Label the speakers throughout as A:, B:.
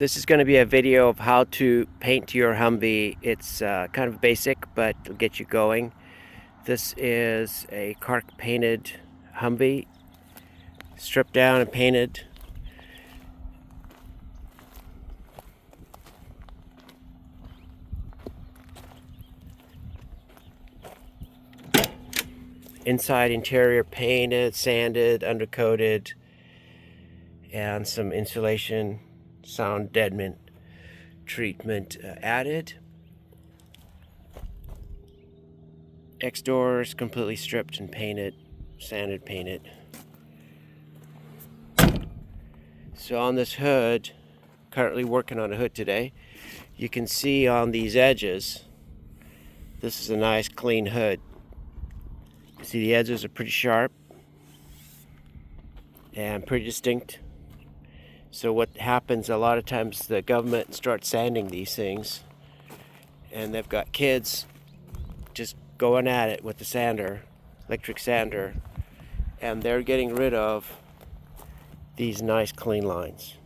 A: This is going to be a video of how to paint your Humvee. It's kind of basic, but it'll get you going. This is a Kark painted Humvee, stripped down and painted. Inside interior painted, sanded, undercoated, and some insulation sound deadening treatment added. X doors completely stripped and painted, sanded, painted. So on this hood, currently working on a hood today, you can see on these edges, this is a nice clean hood. You see the edges are pretty sharp and pretty distinct. So what happens a lot of times, the government starts sanding these things, and they've got kids just going at it with the sander, electric sander, and they're getting rid of these nice clean lines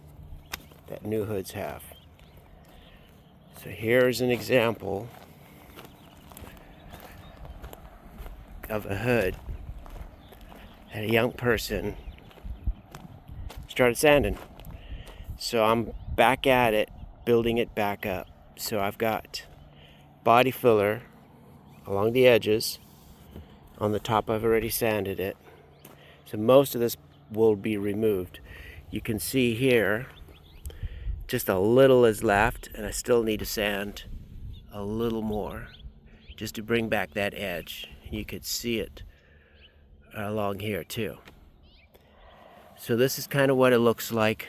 A: that new hoods have. So here's an example of a hood that a young person started sanding. So I'm back at it, building it back up. So I've got body filler along the edges. On the top, I've already sanded it. So most of this will be removed. You can see here, just a little is left, and I still need to sand a little more just to bring back that edge. You could see it along here too. So this is kind of what it looks like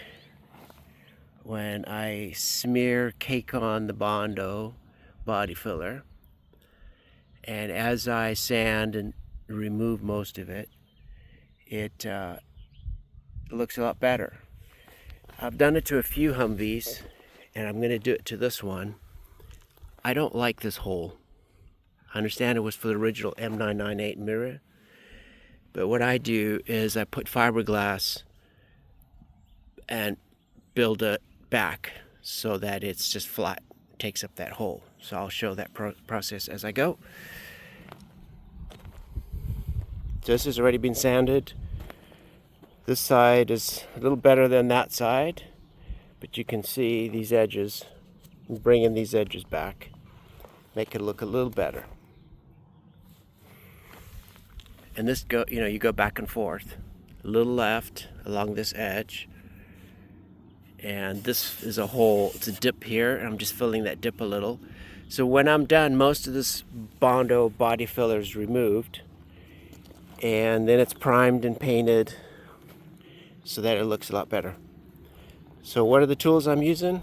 A: when I smear cake on the Bondo body filler, and as I sand and remove most of it, it looks a lot better. I've done it to a few Humvees, and I'm going to do it to this one. I don't like this hole. I understand it was for the original M998 mirror, but what I do is I put fiberglass and build it back so that it's just flat, takes up that hole. So I'll show that process as I go. This has already been sanded. This side is a little better than that side, but you can see these edges, bringing these edges back, make it look a little better. And this you go back and forth, a little left along this edge. And this is a hole, it's a dip here, and I'm just filling that dip a little. So when I'm done, most of this Bondo body filler is removed, and then it's primed and painted so that it looks a lot better. So what are the tools I'm using?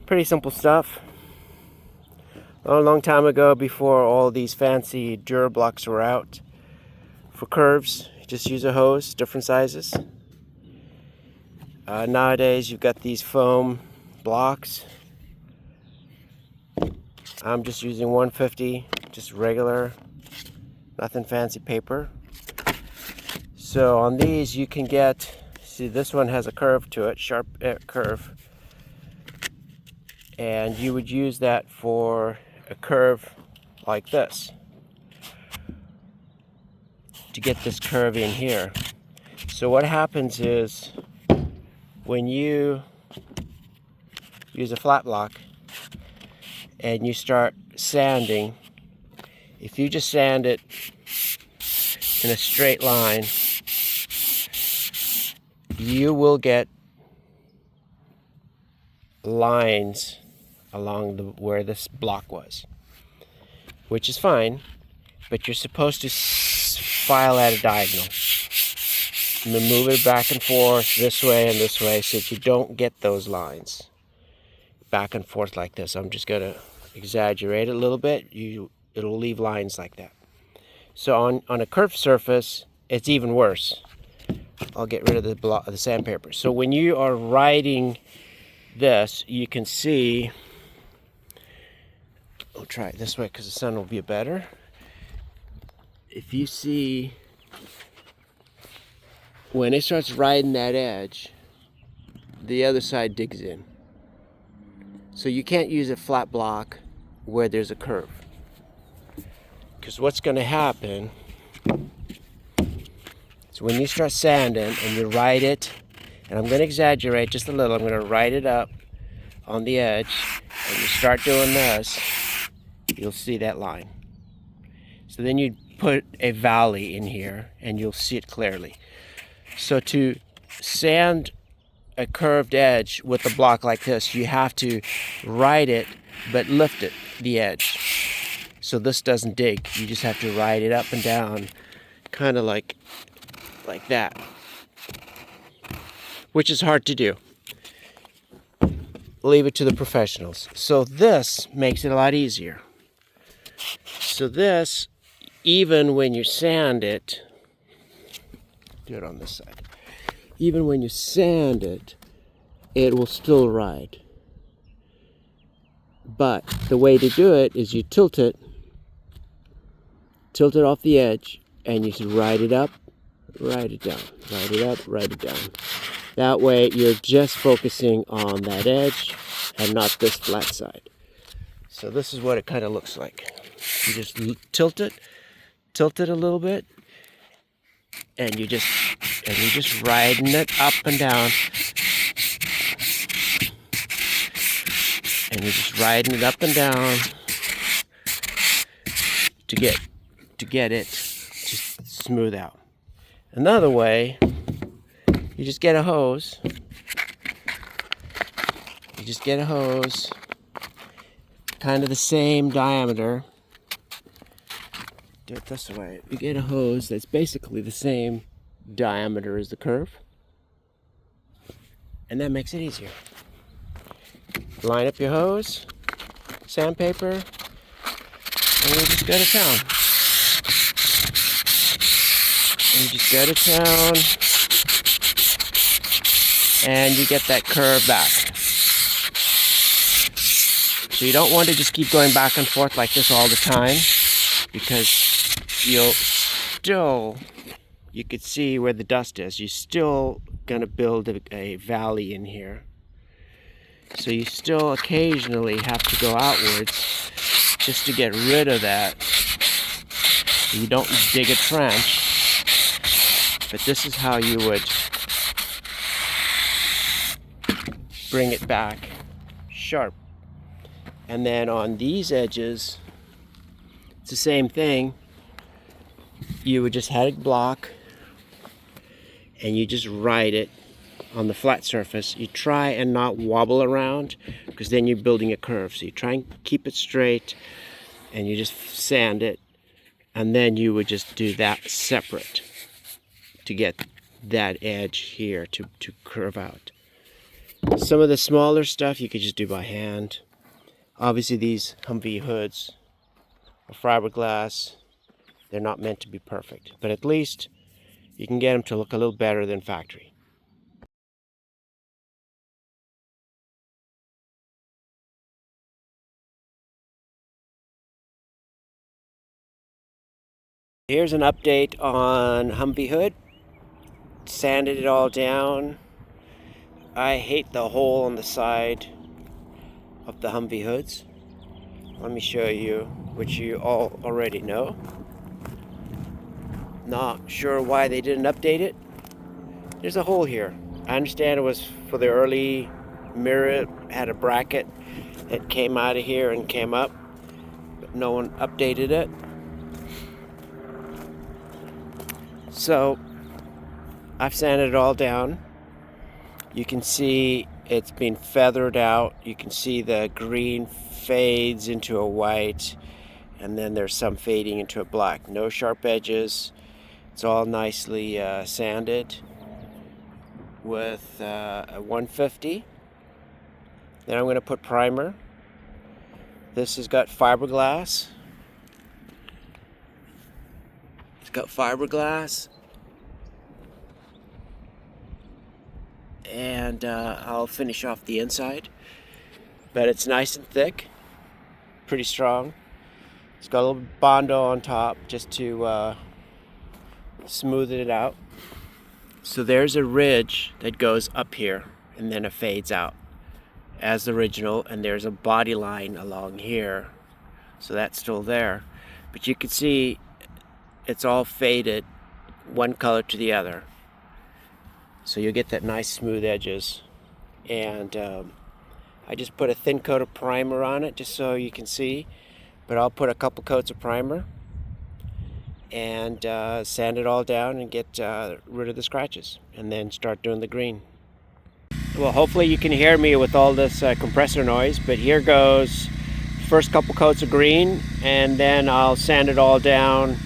A: Pretty simple stuff. A long time ago, before all these fancy Durablocks were out, for curves, just use a hose, different sizes. Nowadays you've got these foam blocks. I'm just using 150, just regular, nothing fancy paper. So on these you can get, see this one has a curve to it, sharp curve. And you would use that for a curve like this, to get this curve in here. So what happens is, when you use a flat block and you start sanding, if you just sand it in a straight line, you will get lines along where this block was, which is fine, but you're supposed to file at a diagonal. Move it back and forth this way and this way so that you don't get those lines back and forth like this. I'm just going to exaggerate it a little bit. It'll leave lines like that. So on a curved surface, it's even worse. I'll get rid of the sandpaper. So when you are writing this, you can see, I'll try it this way because the sun will be better. If you see, when it starts riding that edge, the other side digs in. So you can't use a flat block where there's a curve. Because what's going to happen is when you start sanding and you ride it, and I'm going to exaggerate just a little, I'm going to ride it up on the edge, and you start doing this, you'll see that line. So then you put a valley in here and you'll see it clearly. So to sand a curved edge with a block like this, you have to ride it but lift it, the edge. So this doesn't dig. You just have to ride it up and down, kind of like that, which is hard to do. Leave it to the professionals. So this makes it a lot easier. So this, even when you sand it, do it on this side. Even when you sand it, it will still ride. But the way to do it is you tilt it off the edge, and you ride it up, ride it down, ride it up, ride it down. That way you're just focusing on that edge and not this flat side. So this is what it kind of looks like. You just tilt it a little bit, and you just riding it up and down, and you're just riding it up and down to get it to smooth out. Another way, you just get a hose. You just get a hose, kind of the same diameter. Do it this way. You get a hose that's basically the same diameter as the curve, and that makes it easier. Line up your hose, sandpaper, and you just go to town. And you just go to town, and you get that curve back. So you don't want to just keep going back and forth like this all the time, because you could see where the dust is. You're still gonna build a valley in here. So you still occasionally have to go outwards just to get rid of that. You don't dig a trench, but this is how you would bring it back sharp. And then on these edges, it's the same thing. You would just have a block, and you just ride it on the flat surface. You try and not wobble around, because then you're building a curve. So you try and keep it straight, and you just sand it, and then you would just do that separate to get that edge here to curve out. Some of the smaller stuff you could just do by hand. Obviously these Humvee hoods are fiberglass. They're not meant to be perfect, but at least you can get them to look a little better than factory. Here's an update on Humvee hood. Sanded it all down. I hate the hole on the side of the Humvee hoods. Let me show you, which you all already know. Not sure why they didn't update it. There's a hole here. I understand it was for the early mirror. It had a bracket that came out of here and came up, but no one updated it. So I've sanded it all down. You can see it's been feathered out. You can see the green fades into a white, and then there's some fading into a black. No sharp edges. It's all nicely sanded with a 150. Then I'm going to put primer. This has got fiberglass. It's got fiberglass. And I'll finish off the inside. But it's nice and thick, pretty strong. It's got a little Bondo on top just to smooth it out. So there's a ridge that goes up here, and then it fades out as the original, and there's a body line along here, so that's still there, but you can see it's all faded one color to the other, so you get that nice smooth edges. And I just put a thin coat of primer on it just so you can see, but I'll put a couple coats of primer and sand it all down and get rid of the scratches, and then start doing the green. Well, hopefully you can hear me with all this compressor noise, but here goes. First couple coats of green, and then I'll sand it all down.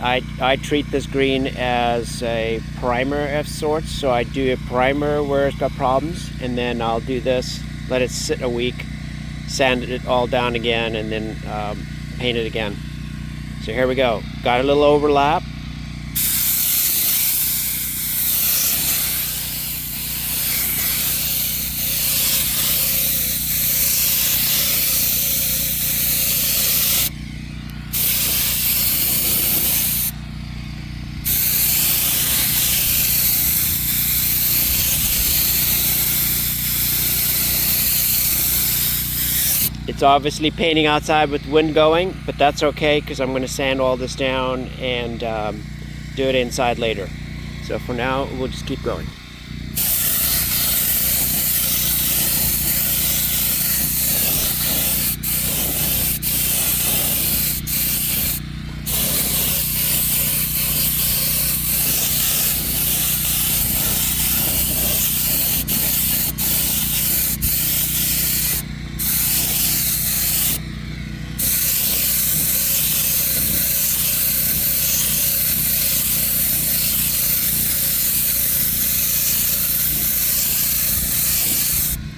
A: I treat this green as a primer of sorts, so I do a primer where it's got problems, and then I'll do this, let it sit a week, sand it all down again, and then paint it again. So here we go. Got a little overlap. It's obviously painting outside with wind going, but that's okay because I'm going to sand all this down and do it inside later. So for now, we'll just keep going.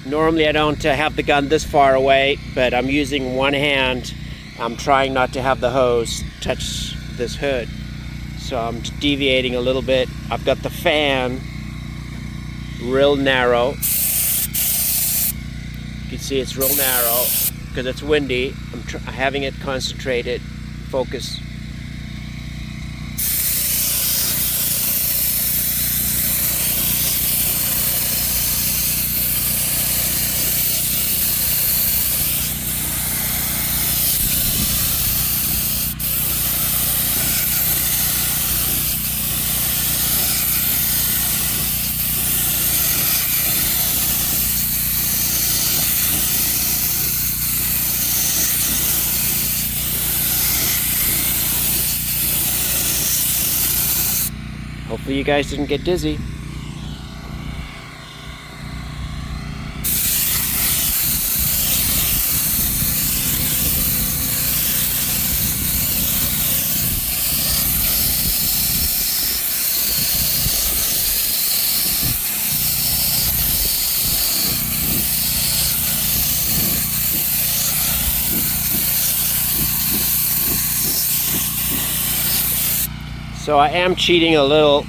A: Normally I don't have the gun this far away, but I'm using one hand. I'm trying not to have the hose touch this hood. So I'm deviating a little bit. I've got the fan real narrow. You can see it's real narrow because it's windy. I'm having it concentrated, focus. Hopefully you guys didn't get dizzy. So I am cheating a little.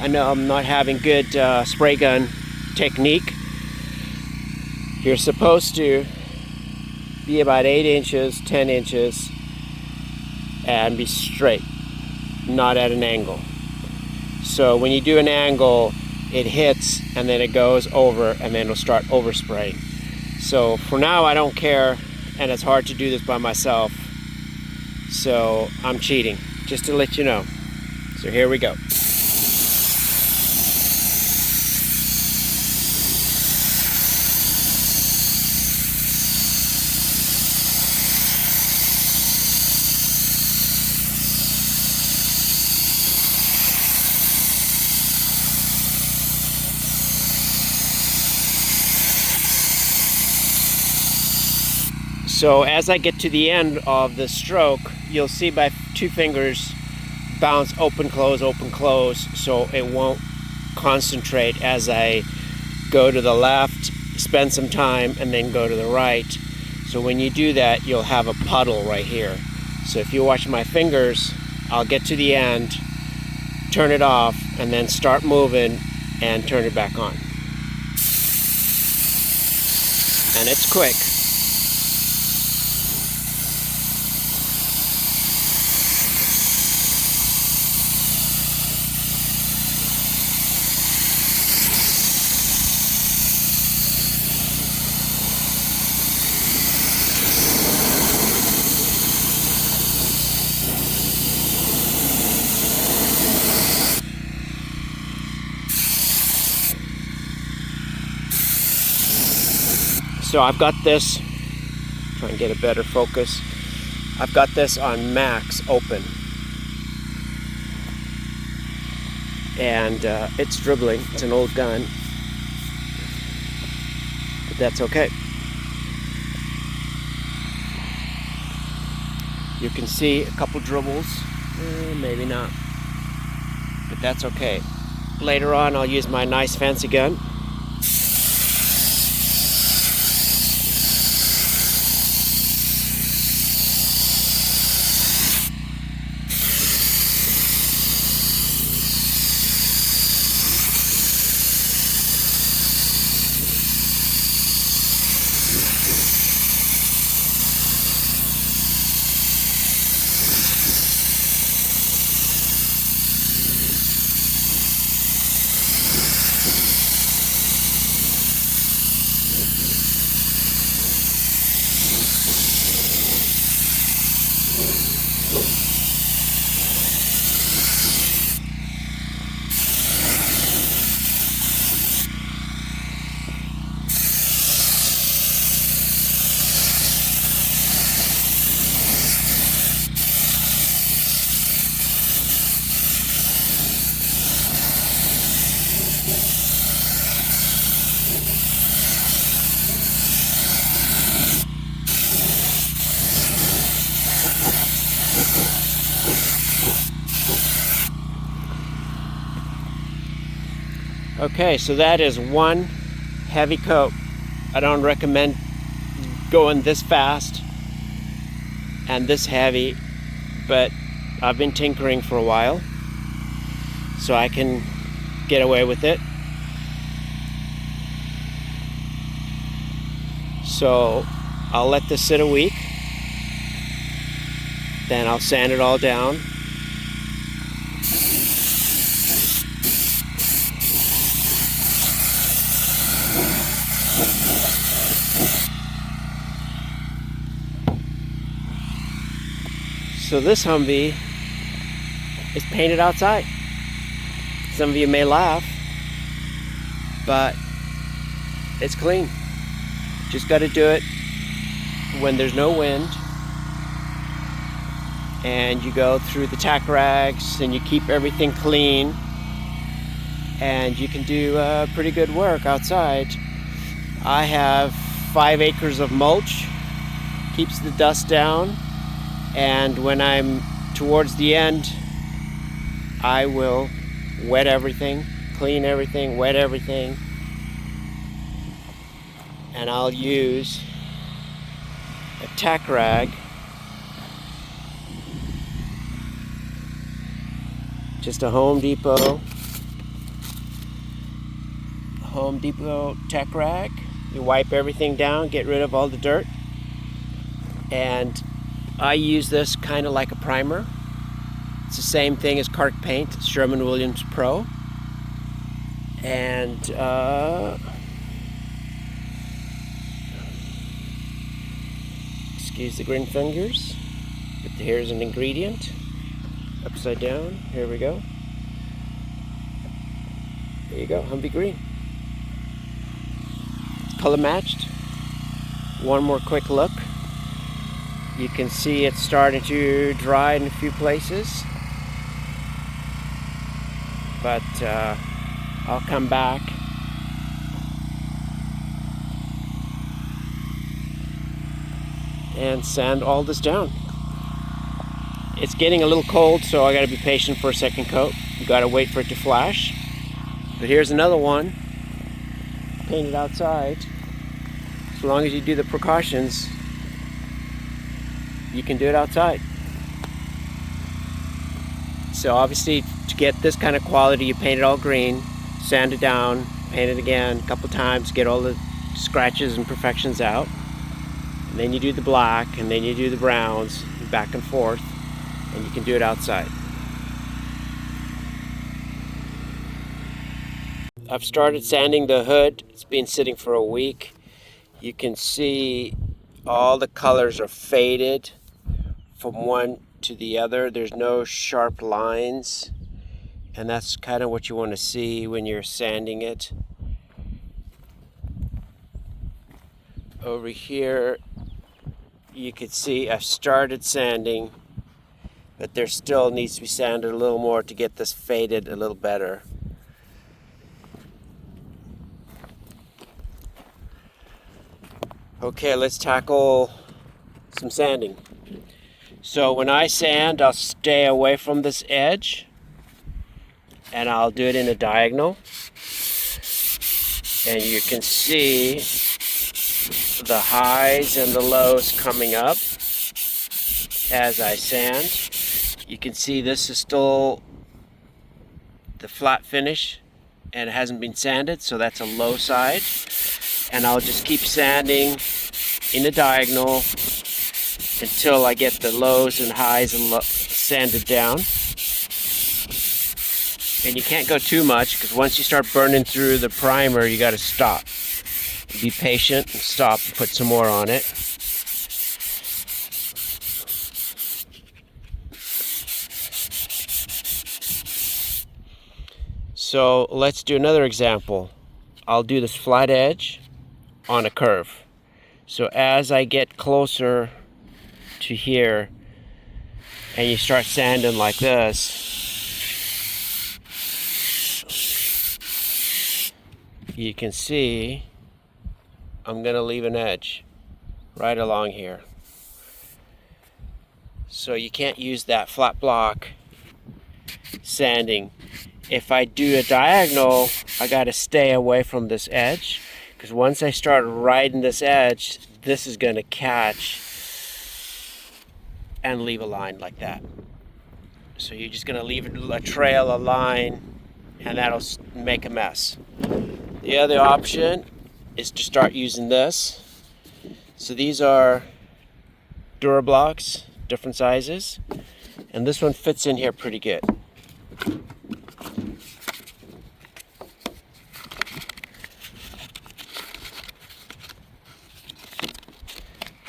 A: I know I'm not having good spray gun technique. You're supposed to be about 8 inches, 10 inches, and be straight, not at an angle. So when you do an angle, it hits and then it goes over, and then it'll start overspraying. So for now I don't care, and it's hard to do this by myself, so I'm cheating, just to let you know. So here we go. So as I get to the end of the stroke, you'll see my 2 fingers bounce open, close, so it won't concentrate as I go to the left, spend some time, and then go to the right. So when you do that, you'll have a puddle right here. So if you watch my fingers, I'll get to the end, turn it off, and then start moving and turn it back on. And it's quick. So I've got this, try and get a better focus. I've got this on max open. And it's dribbling. It's an old gun. But that's okay. You can see a couple dribbles. Maybe not. But that's okay. Later on, I'll use my nice fancy gun. Okay, so that is one heavy coat. I don't recommend going this fast and this heavy, but I've been tinkering for a while, so I can get away with it. So I'll let this sit a week, then I'll sand it all down. So this Humvee is painted outside. Some of you may laugh, but it's clean. Just got to do it when there's no wind, and you go through the tack rags and you keep everything clean, and you can do pretty good work outside. I have 5 acres of mulch, keeps the dust down. And when I'm towards the end, I will wet everything, clean everything, wet everything. And I'll use a tack rag, just a Home Depot tack rag. You wipe everything down, get rid of all the dirt. And I use this kind of like a primer. It's the same thing as Cark paint, Sherwin-Williams Pro. And excuse the green fingers, but here's an ingredient. Upside down, here we go. There you go, Humvee green. Color matched. One more quick look. You can see it's starting to dry in a few places, but I'll come back and sand all this down. It's getting a little cold, so I gotta be patient for a second coat. You gotta wait for it to flash. But here's another one, painted outside. As long as you do the precautions, you can do it outside. So obviously, to get this kind of quality, you paint it all green, sand it down, paint it again a couple times, get all the scratches and imperfections out. And then you do the black, and then you do the browns, back and forth, and you can do it outside. I've started sanding the hood. It's been sitting for a week. You can see all the colors are faded from one to the other. There's no sharp lines, and that's kind of what you want to see when you're sanding it. Over here, you could see I've started sanding, but there still needs to be sanded a little more to get this faded a little better. Okay, let's tackle some sanding. So when I sand, I'll stay away from this edge, and I'll do it in a diagonal. And you can see the highs and the lows coming up as I sand. You can see this is still the flat finish and it hasn't been sanded, so that's a low side. And I'll just keep sanding in a diagonal until I get the lows and highs and sanded down. And you can't go too much, because once you start burning through the primer, you got to stop. Be patient and stop and put some more on it. So let's do another example. I'll do this flat edge on a curve. So as I get closer to here and you start sanding like this, you can see I'm going to leave an edge right along here. So you can't use that flat block sanding. If I do a diagonal, I got to stay away from this edge, because once I start riding this edge, this is going to catch and leave a line like that. So you're just going to leave a trail, a line, and that'll make a mess. The other option is to start using this. So these are Durablocks, different sizes, and this one fits in here pretty good.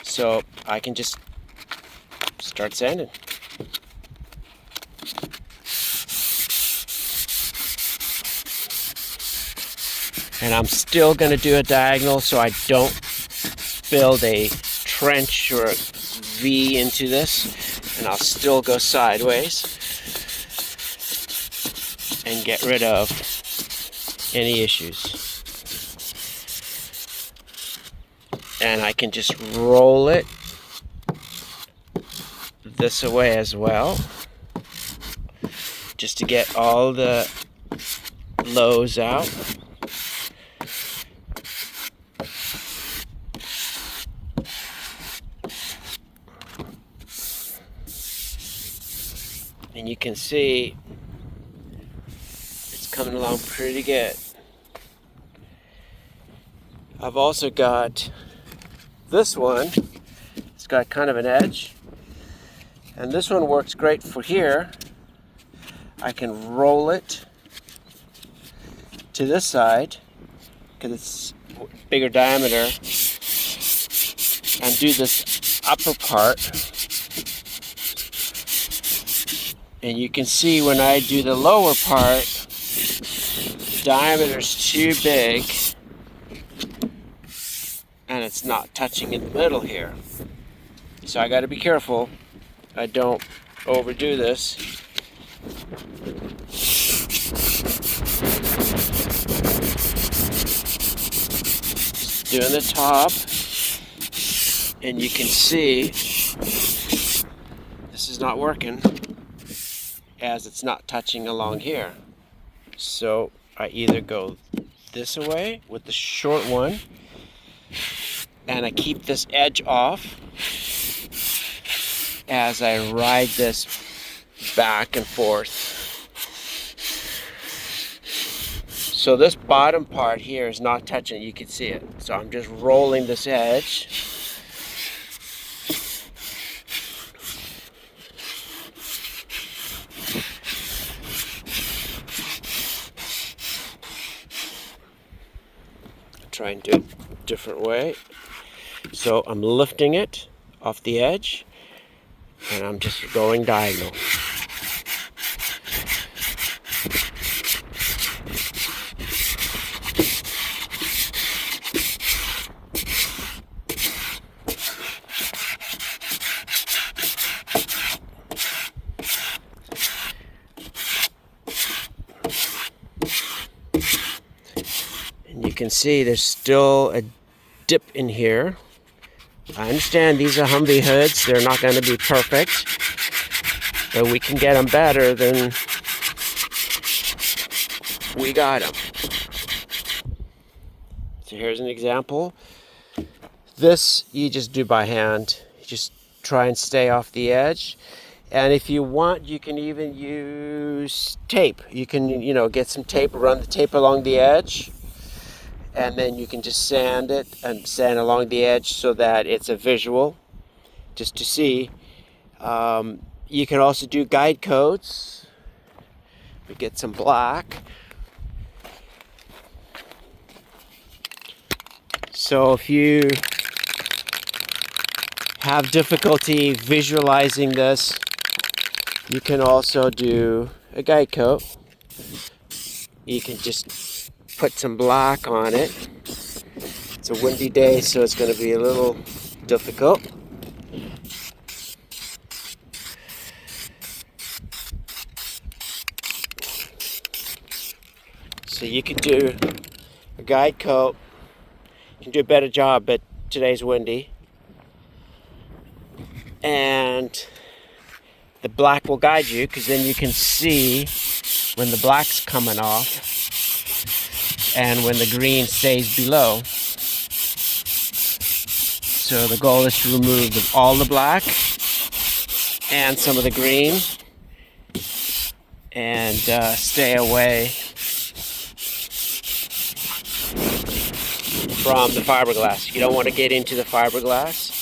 A: So I can just start sanding. And I'm still going to do a diagonal so I don't build a trench or a V into this. And I'll still go sideways and get rid of any issues. And I can just roll it this way as well, just to get all the lows out. And you can see it's coming along pretty good. I've also got this one. It's got kind of an edge, and this one works great for here. I can roll it to this side because it's bigger diameter, and do this upper part. And you can see when I do the lower part, the diameter's too big and it's not touching in the middle here. So I got to be careful I don't overdo this. Just doing the top, and you can see this is not working as it's not touching along here. So I either go this way with the short one, and I keep this edge off as I ride this back and forth. So this bottom part here is not touching, you can see it. So I'm just rolling this edge. Try and do it a different way. So I'm lifting it off the edge and I'm just going diagonal. can see there's still a dip in here. I understand these are Humvee hoods. They're not going to be perfect, but we can get them better than we got them. So here's an example. This you just do by hand. You just try and stay off the edge. And if you want, you can even use tape. You can, get some tape, run the tape along the edge, and then you can just sand it and sand along the edge so that it's a visual, just to see. You can also do guide coats. We get some black. So if you have difficulty visualizing this, you can also do a guide coat. You can just put some black on it. It's a windy day, so it's going to be a little difficult. So you can do a guide coat. You can do a better job, but today's windy. And the black will guide you, because then you can see when the black's coming off and when the green stays below. So the goal is to remove all the black and some of the green and stay away from the fiberglass. You don't want to get into the fiberglass.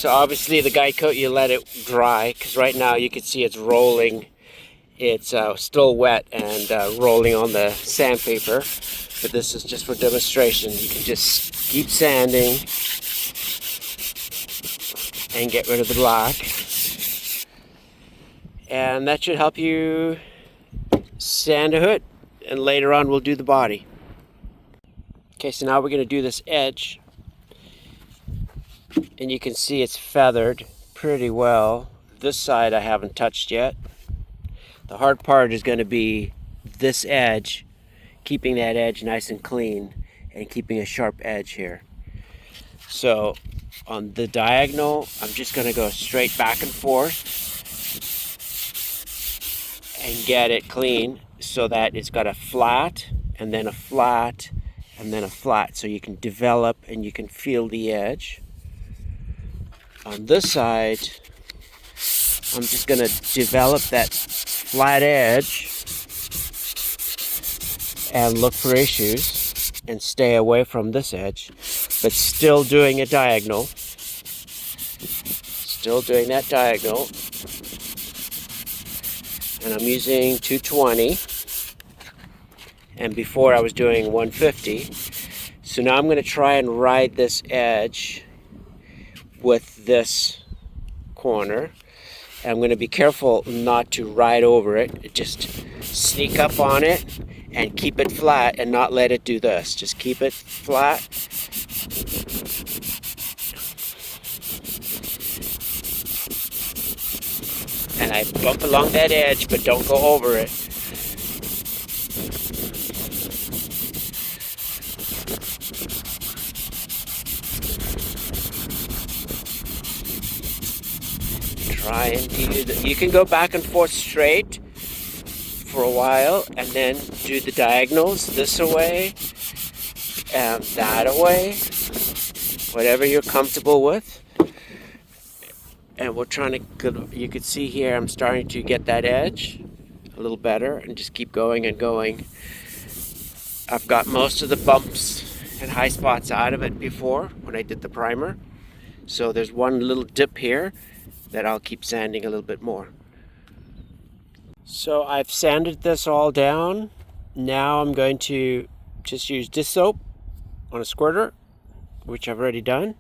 A: So obviously the guide coat, you let it dry, because right now you can see it's rolling. It's still wet and rolling on the sandpaper, but this is just for demonstration. You can just keep sanding and get rid of the black, and that should help you sand a hood, and later on we'll do the body. Okay, so now we're going to do this edge. And you can see it's feathered pretty well. This side I haven't touched yet. The hard part is going to be this edge, keeping that edge nice and clean and keeping a sharp edge here. So on the diagonal, I'm just going to go straight back and forth and get it clean so that it's got a flat and then a flat and then a flat, so you can develop and you can feel the edge. On this side, I'm just going to develop that flat edge and look for issues and stay away from this edge, but still doing a diagonal. Still doing that diagonal. And I'm using 220. And before I was doing 150. So now I'm going to try and ride this edge with this corner. And I'm going to be careful not to ride over it. Just sneak up on it and keep it flat and not let it do this. Just keep it flat. And I bump along that edge, but don't go over it. Try and you can go back and forth straight for a while and then do the diagonals this away and that away, whatever you're comfortable with. And we're trying to, you can see here I'm starting to get that edge a little better and just keep going and going. I've got most of the bumps and high spots out of it before when I did the primer. So there's one little dip here that I'll keep sanding a little bit more. So I've sanded this all down. Now I'm going to just use dish soap on a squirter, which I've already done.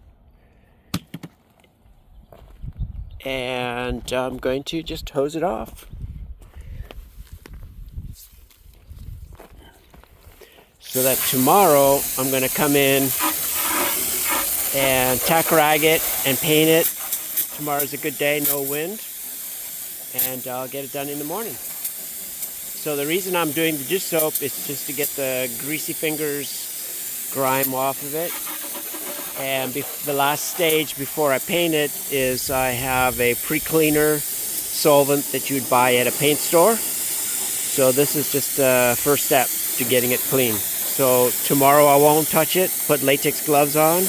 A: And I'm going to just hose it off. So that tomorrow I'm going to come in and tack rag it and paint it. Tomorrow's a good day, no wind, and I'll get it done in the morning. So the reason I'm doing the dish soap is just to get the greasy fingers grime off of it. And the last stage before I paint it is I have a pre-cleaner solvent that you'd buy at a paint store. So this is just the first step to getting it clean. So tomorrow I won't touch it, put latex gloves on,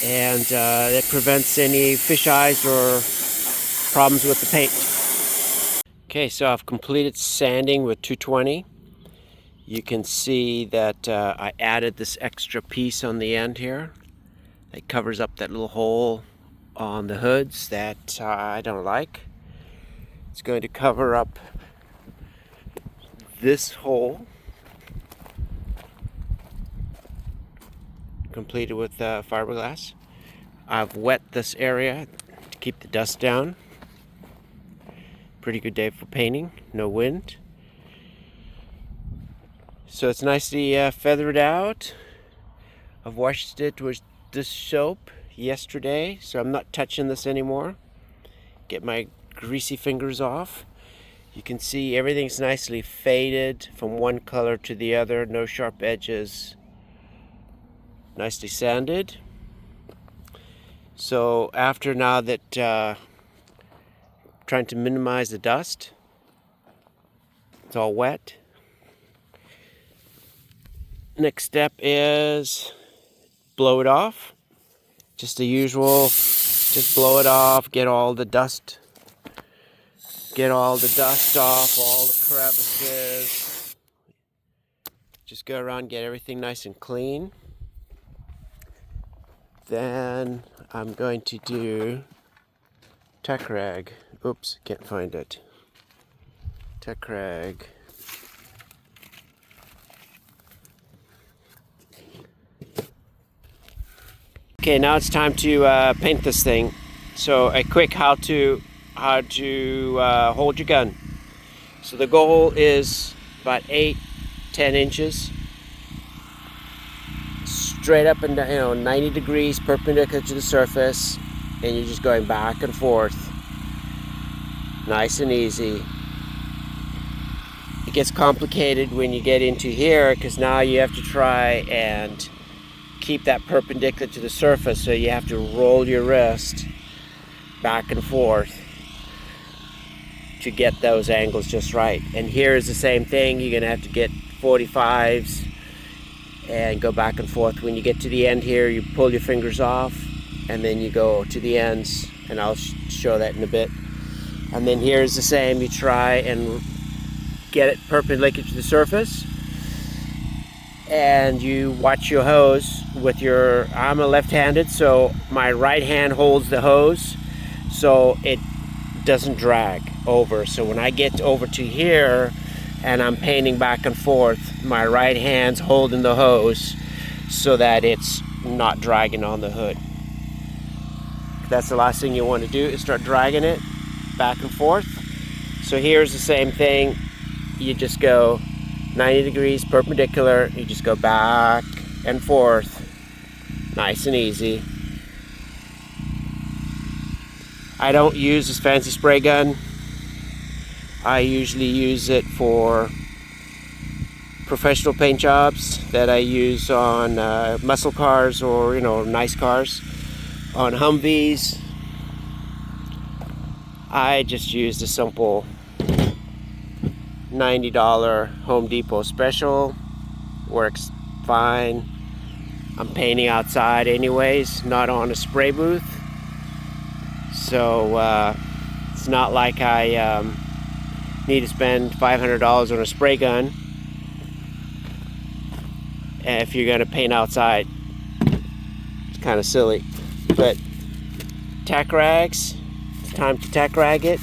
A: and that prevents any fish eyes or problems with the paint. Okay, so I've completed sanding with 220. You can see that I added this extra piece on the end here that covers up that little hole on the hoods that I don't like. It's going to cover up this hole, completed with fiberglass. I've wet this area to keep the dust down. Pretty good day for painting, no wind. So it's nicely feathered out. I've washed it with this soap yesterday, so I'm not touching this anymore. Get my greasy fingers off. You can see everything's nicely faded from one color to the other, no sharp edges. Nicely sanded. So after now that trying to minimize the dust, it's all wet. Next step is blow it off. Just the usual, just blow it off, get all the dust off, all the crevices. Just go around, get everything nice and clean. Then I'm going to do Tech Rag. Oops, can't find it. Tech Rag. Okay, now it's time to paint this thing. So a quick how to hold your gun. So the goal is about 8-10 inches straight up and down, 90 degrees perpendicular to the surface, and you're just going back and forth, nice and easy. It gets complicated when you get into here, because now you have to try and keep that perpendicular to the surface, so you have to roll your wrist back and forth to get those angles just right. And here is the same thing. You're gonna have to get 45s and go back and forth. When you get to the end here, you pull your fingers off and then you go to the ends, and I'll show that in a bit. And then here's the same. You try and get it perpendicular to the surface, and you watch your hose with your, I'm a left-handed, so my right hand holds the hose so it doesn't drag over. So when I get over to here and I'm painting back and forth, my right hand's holding the hose so that it's not dragging on the hood. That's the last thing you want to do, is start dragging it back and forth. So here's the same thing. You just go 90 degrees perpendicular, you just go back and forth, nice and easy. I don't use this fancy spray gun. I usually use it for professional paint jobs that I use on muscle cars, or nice cars, on Humvees. I just use the simple $90 Home Depot special. Works fine. I'm painting outside anyways, not on a spray booth, so it's not like I need to spend $500 on a spray gun if you're going to paint outside. It's kind of silly. But tack rags, it's time to tack rag it.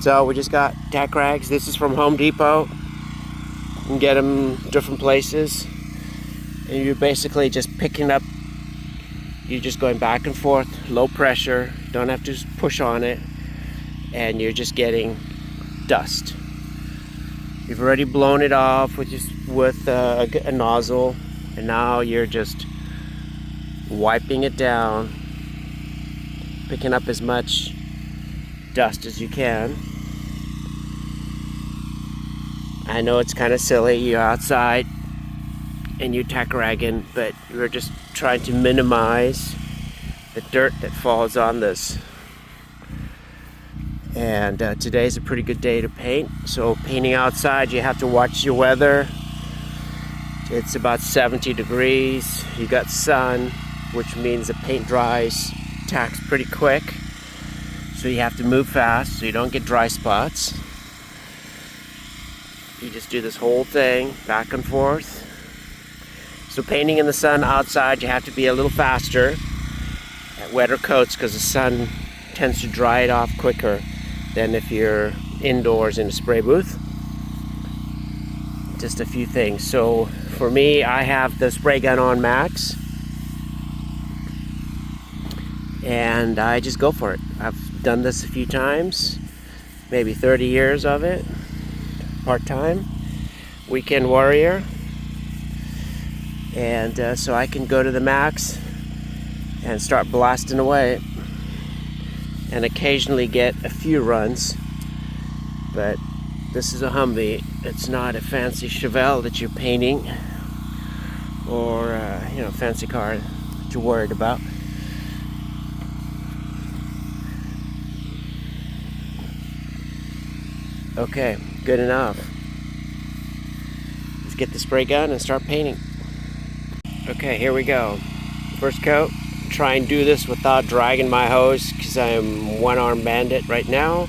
A: So we just got tack rags. This is from Home Depot. You can get them different places. And you're basically just picking up, you're just going back and forth, low pressure, don't have to push on it, and you're just getting dust. You've already blown it off with a nozzle, and now you're just wiping it down, picking up as much dust as you can. I know it's kind of silly, you're outside and you're tack ragging, but we're just trying to minimize the dirt that falls on this. And today's a pretty good day to paint. So painting outside, you have to watch your weather. It's about 70 degrees. You got sun, which means the paint dries, tacks pretty quick. So you have to move fast so you don't get dry spots. You just do this whole thing back and forth. So painting in the sun outside, you have to be a little faster at wetter coats because the sun tends to dry it off quicker than if you're indoors in a spray booth. Just a few things. So for me, I have the spray gun on max and I just go for it. I've done this a few times, maybe 30 years of it, part-time, weekend warrior. And so I can go to the max and start blasting away and occasionally get a few runs. But this is a Humvee. It's not a fancy Chevelle that you're painting or fancy car that you're worried about. Okay, good enough. Let's get the spray gun and start painting. Okay, here we go. First coat. Try and do this without dragging my hose because I'm one-arm bandit right now.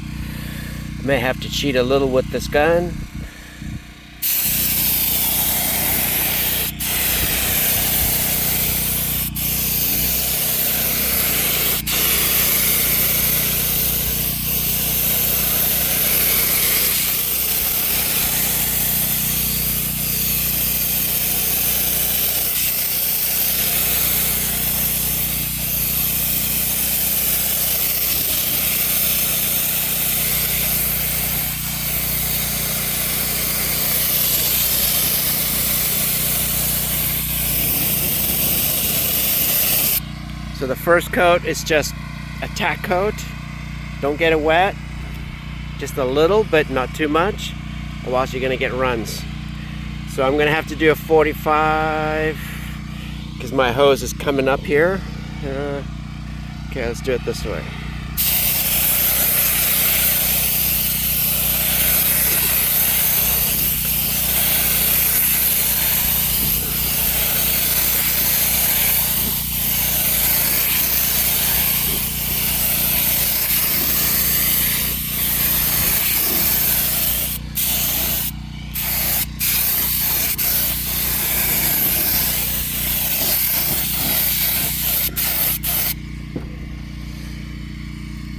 A: I may have to cheat a little with this gun. So the first coat is just a tack coat. Don't get it wet. Just a little, but not too much, or else you're gonna get runs. So I'm gonna have to do a 45 because my hose is coming up here. Okay, let's do it this way.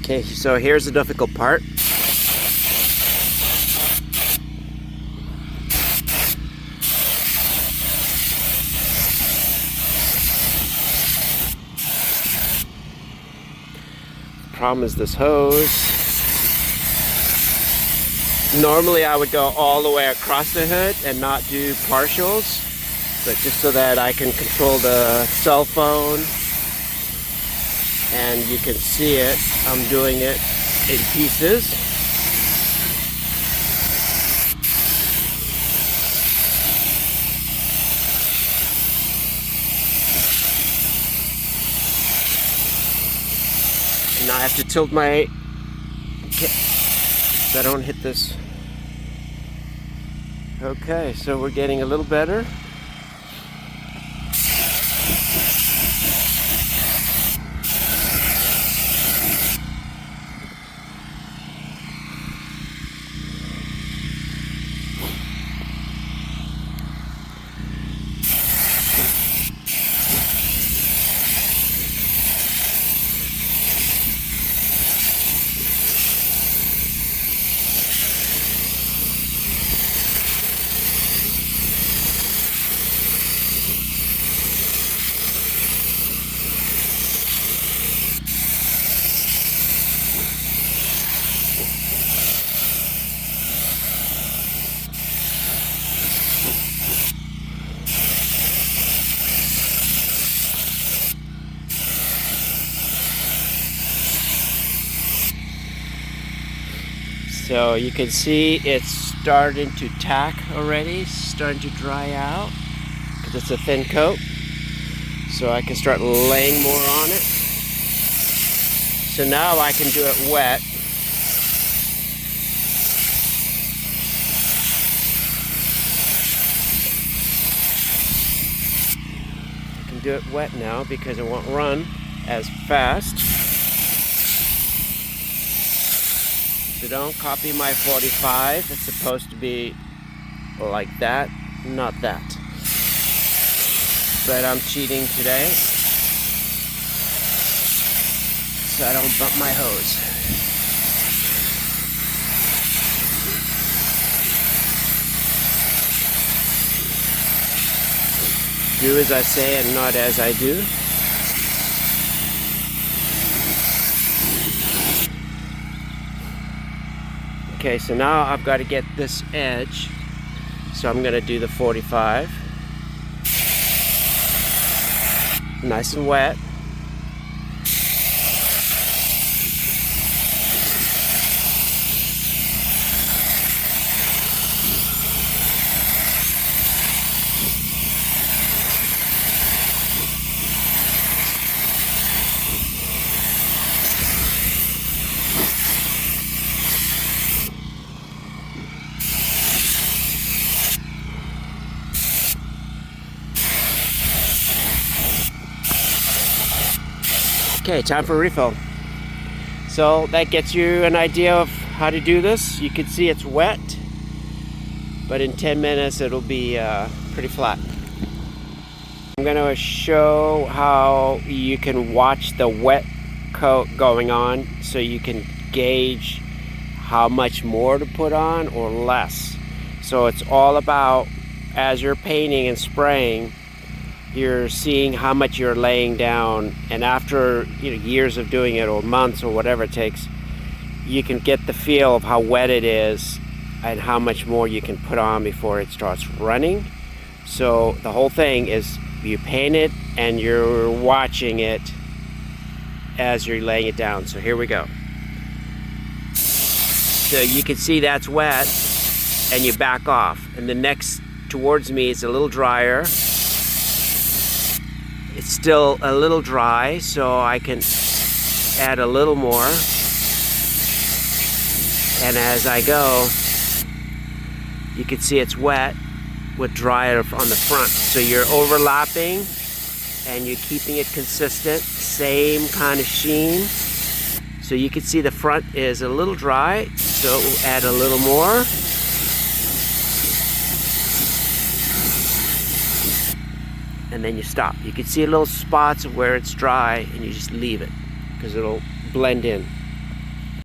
A: Okay, so here's the difficult part. The problem is this hose. Normally I would go all the way across the hood and not do partials, but just so that I can control the cell phone and you can see it, I'm doing it in pieces. And now I have to tilt my so I don't hit this. Okay, so we're getting a little better. So you can see it's starting to tack already, starting to dry out because it's a thin coat. So I can start laying more on it. So now I can do it wet. I can do it wet now because it won't run as fast. So don't copy my 45. It's supposed to be like that, not that. But I'm cheating today, so I don't bump my hose. Do as I say and not as I do. Okay, so now I've got to get this edge, so I'm going to do the 45. Nice and wet. Okay, time for refill. So that gets you an idea of how to do this. You can see it's wet, but in 10 minutes it'll be pretty flat. I'm going to show how you can watch the wet coat going on so you can gauge how much more to put on or less. So it's all about, as you're painting and spraying, you're seeing how much you're laying down, and after years of doing it, or months, or whatever it takes, you can get the feel of how wet it is and how much more you can put on before it starts running. So the whole thing is you paint it and you're watching it as you're laying it down. So here we go. So you can see that's wet, and you back off, and the next towards me is a little drier. It's still a little dry, so I can add a little more. And as I go, you can see it's wet with drier on the front. So you're overlapping and you're keeping it consistent, same kind of sheen. So you can see the front is a little dry, so we'll add a little more. And then you stop. You can see little spots of where it's dry, and you just leave it because it'll blend in.